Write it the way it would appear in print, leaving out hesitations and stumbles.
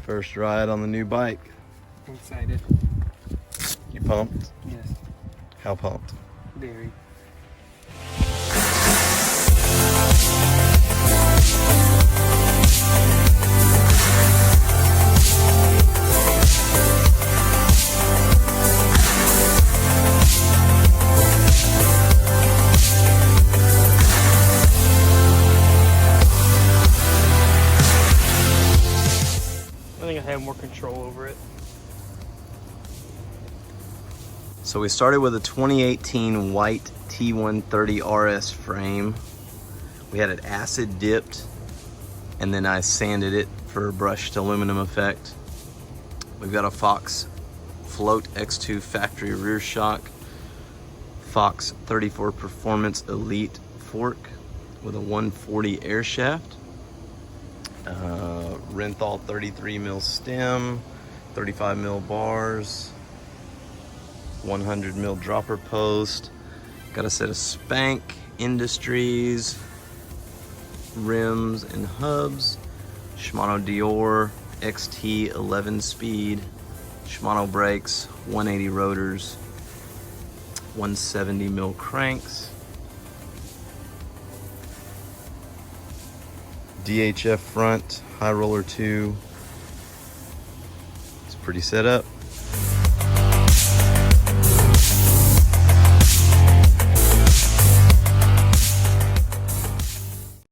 First ride on the new bike. I'm excited. You pumped? Yes. How pumped? Very. I think I have more control over it. So we started with a 2018 Whyte T130rs frame. We had it acid dipped, and then I sanded it for a brushed aluminum effect. We've got a Fox Float X2 factory rear shock, Fox 34 Performance Elite fork with a 140 air shaft, Renthal 33 mil stem, 35 mil bars, 100 mil dropper post. Got a set of Spank Industries rims and hubs, Shimano Deore XT 11 speed, Shimano brakes, 180 rotors, 170 mil cranks, DHF front, high roller 2. It's pretty set up.